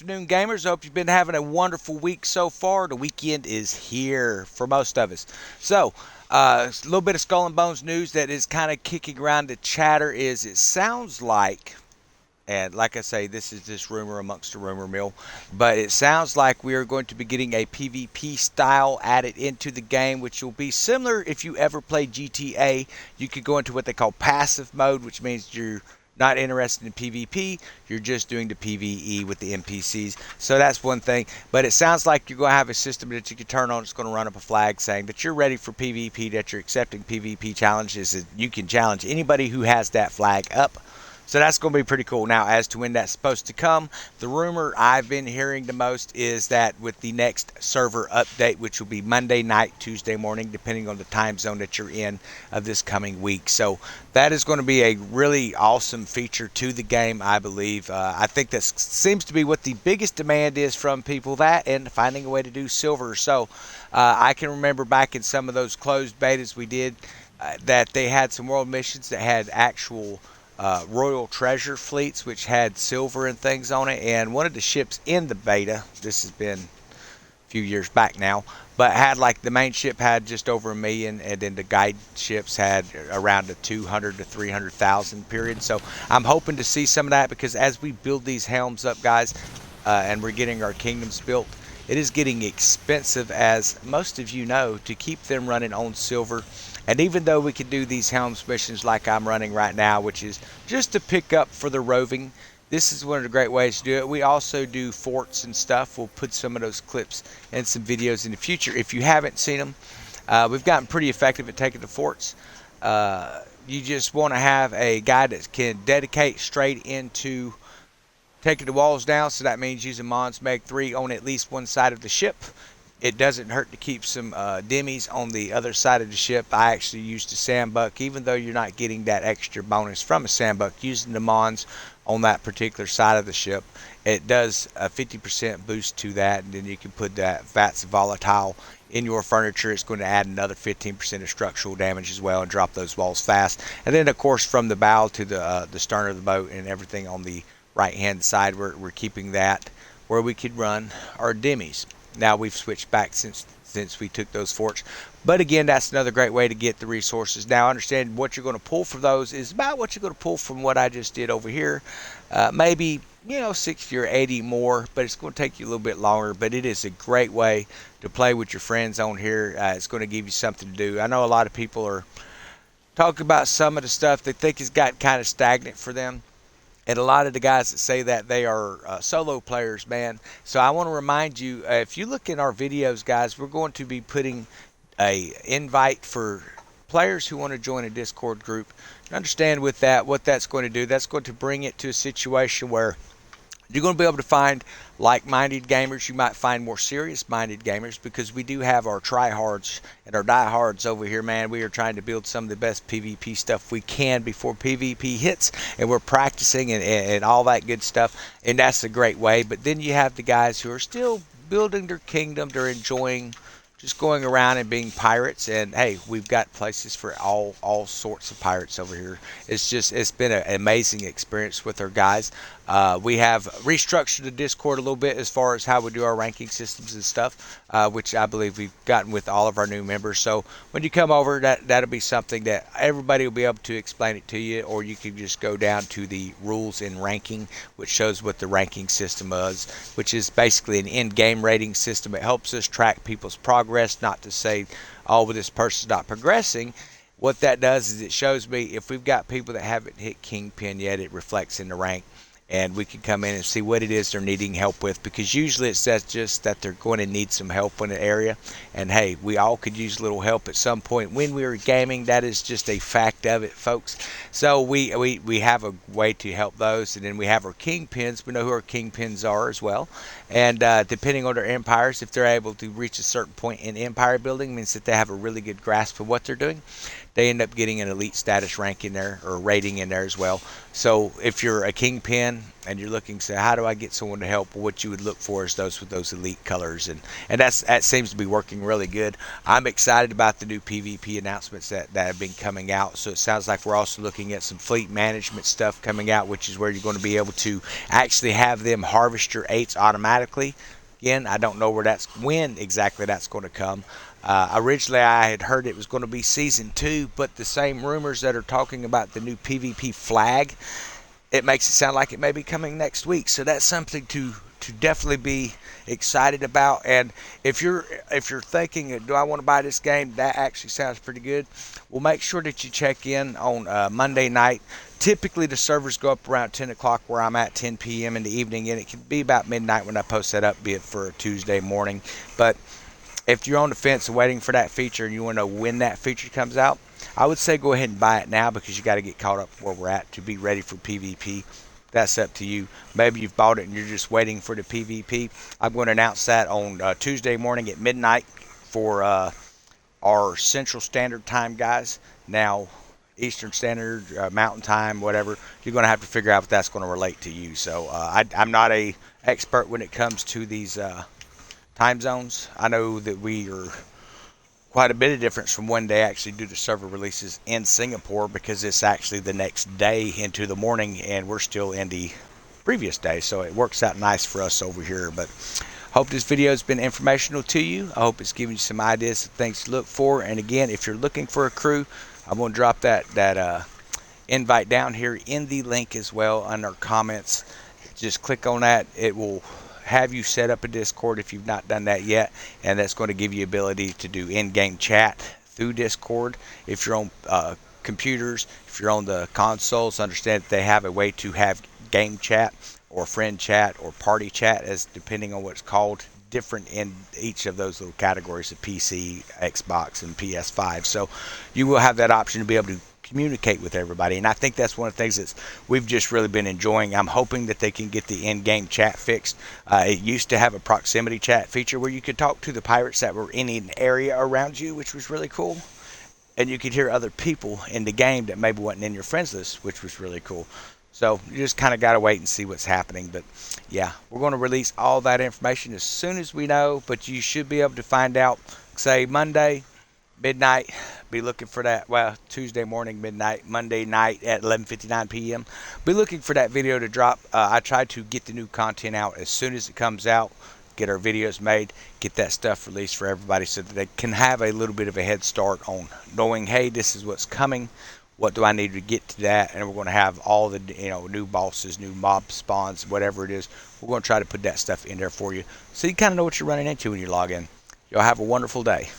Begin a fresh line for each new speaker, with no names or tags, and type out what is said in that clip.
Afternoon, gamers. I hope you've been having a wonderful week so far. The weekend is here for most of us. So, a little bit of Skull and Bones news that is kind of kicking around the chatter is it sounds like, and like I say, this is just rumor amongst the rumor mill, but it sounds like we are going to be getting a PvP style added into the game, which will be similar if you ever played GTA. You could go into what they call passive mode, which means you're not interested in PvP, you're just doing the PvE with the NPCs. So that's one thing. But it sounds like you're going to have a system that you can turn on. It's going to run up a flag saying that you're ready for PvP, that you're accepting PvP challenges. And you can challenge anybody who has that flag up. So that's going to be pretty cool. Now, as to when that's supposed to come, the rumor I've been hearing the most is that with the next server update, which will be Monday night, Tuesday morning, depending on the time zone that you're in of this coming week. So that is going to be a really awesome feature to the game, I believe. I think that seems to be what the biggest demand is from people, that and finding a way to do silver. So I can remember back in some of those closed betas we did that they had some world missions that had actual royal treasure fleets, which had silver and things on it. And one of the ships in the beta, this has been a few years back now, but had like the main ship had just over 1 million, and then the guide ships had around the 200 to 300,000 period. So I'm hoping to see some of that because as we build these helms up, guys, and we're getting our kingdoms built, it is getting expensive, as most of you know, to keep them running on silver. And even though we can do these helms missions like I'm running right now, which is just to pick up for the roving, this is one of the great ways to do it. We also do forts and stuff. We'll put some of those clips and some videos in the future. If you haven't seen them, we've gotten pretty effective at taking the forts. You just want to have a guy that can dedicate straight into taking the walls down, so that means using Mons Meg 3 on at least one side of the ship. It doesn't hurt to keep some demis on the other side of the ship. I actually used a sandbuck, even though you're not getting that extra bonus from a sandbuck, using the Mons on that particular side of the ship. It does a 50% boost to that, and then you can put that VATS volatile in your furniture. It's going to add another 15% of structural damage as well and drop those walls fast. And then, of course, from the bow to the stern of the boat and everything on the right hand side, we're keeping that where we could run our demis. Now we've switched back since we took those forts, but again, that's another great way to get the resources. Now understand what you're going to pull from those is about what you're going to pull from what I just did over here. Maybe 60 or 80 more, but it's going to take you a little bit longer. But it is a great way to play with your friends on here. It's going to give you something to do. I know a lot of people are talking about some of the stuff they think has got kind of stagnant for them. And a lot of the guys that say that, they are solo players, man. So I want to remind you, if you look in our videos, guys, we're going to be putting a invite for players who want to join a Discord group. Understand with that, what that's going to do, that's going to bring it to a situation where you're going to be able to find like-minded gamers. You might find more serious-minded gamers, because we do have our tryhards and our diehards over here, man. We are trying to build some of the best PvP stuff we can before PvP hits, and we're practicing and all that good stuff, and that's a great way. But then you have the guys who are still building their kingdom. They're enjoying just going around and being pirates, and hey, we've got places for all sorts of pirates over here. It's been an amazing experience with our guys. We have restructured the Discord a little bit as far as how we do our ranking systems and stuff, which I believe we've gotten with all of our new members. So when you come over, that'll be something that everybody will be able to explain it to you, or you can just go down to the rules in ranking, which shows what the ranking system is, which is basically an in-game rating system. It helps us track people's progress, not to say, oh, well, this person's not progressing. What that does is it shows me if we've got people that haven't hit Kingpin yet, it reflects in the rank, and we can come in and see what it is they're needing help with, because usually it says just that they're going to need some help in an area, and hey, we all could use a little help at some point when we were gaming. That is just a fact of it, folks. So we have a way to help those, and then we have our kingpins. We know who our kingpins are as well, and depending on their empires, if they're able to reach a certain point in empire building, means that they have a really good grasp of what they're doing. they end up getting an elite status rank in there, or rating in there as well. So if you're a kingpin and you're looking to say, how do I get someone to help? Well, what you would look for is those with those elite colors, and that seems to be working really good. I'm excited about the new PvP announcements that have been coming out. So it sounds like we're also looking at some fleet management stuff coming out, which is where you're going to be able to actually have them harvest your 8s automatically. Again, I don't know when exactly that's going to come. Originally, I had heard it was going to be Season 2, but the same rumors that are talking about the new PvP flag, it makes it sound like it may be coming next week. So that's something to definitely be excited about. And if you're thinking, do I want to buy this game? That actually sounds pretty good. Well, make sure that you check in on Monday night. Typically, the servers go up around 10 o'clock where I'm at, 10 p.m. in the evening, and it can be about midnight when I post that up, be it for a Tuesday morning. But if you're on the fence and waiting for that feature and you want to know when that feature comes out, I would say go ahead and buy it now, because you got to get caught up where we're at to be ready for PvP. That's up to you. Maybe you've bought it and you're just waiting for the PvP. I'm going to announce that on Tuesday morning at midnight for our Central Standard Time guys. Now, Eastern Standard, Mountain Time, whatever, you're going to have to figure out if that's going to relate to you. So I'm not a expert when it comes to these time zones. I know that we are quite a bit of difference from when they actually do the server releases in Singapore, because it's actually the next day into the morning and we're still in the previous day, so it works out nice for us over here. But hope this video has been informational to you. I hope it's given you some ideas of things to look for. And again, if you're looking for a crew, I'm going to drop that invite down here in the link as well under comments. Just click on that. It will have you set up a Discord if you've not done that yet, and that's going to give you ability to do in-game chat through Discord. If you're on computers, if you're on the consoles, understand that they have a way to have game chat or friend chat or party chat, as depending on what it's called, different in each of those little categories of PC, Xbox, and PS5. So you will have that option to be able to communicate with everybody, and I think that's one of the things that we've just really been enjoying. I'm hoping that they can get the in-game chat fixed. It used to have a proximity chat feature where you could talk to the pirates that were in an area around you, which was really cool, and you could hear other people in the game that maybe wasn't in your friends list, which was really cool. So you just kind of got to wait and see what's happening. But yeah, we're going to release all that information as soon as we know, but you should be able to find out, say, Monday midnight. Be looking for that. Well, Tuesday morning midnight, Monday night at 11:59 p.m. Be looking for that video to drop. I try to get the new content out as soon as it comes out, get our videos made, get that stuff released for everybody so that they can have a little bit of a head start on knowing, hey, this is what's coming. What do I need to get to that? And we're going to have all the new bosses, new mob spawns, whatever it is. We're going to try to put that stuff in there for you so you kind of know what you're running into when you log in. Y'all have a wonderful day.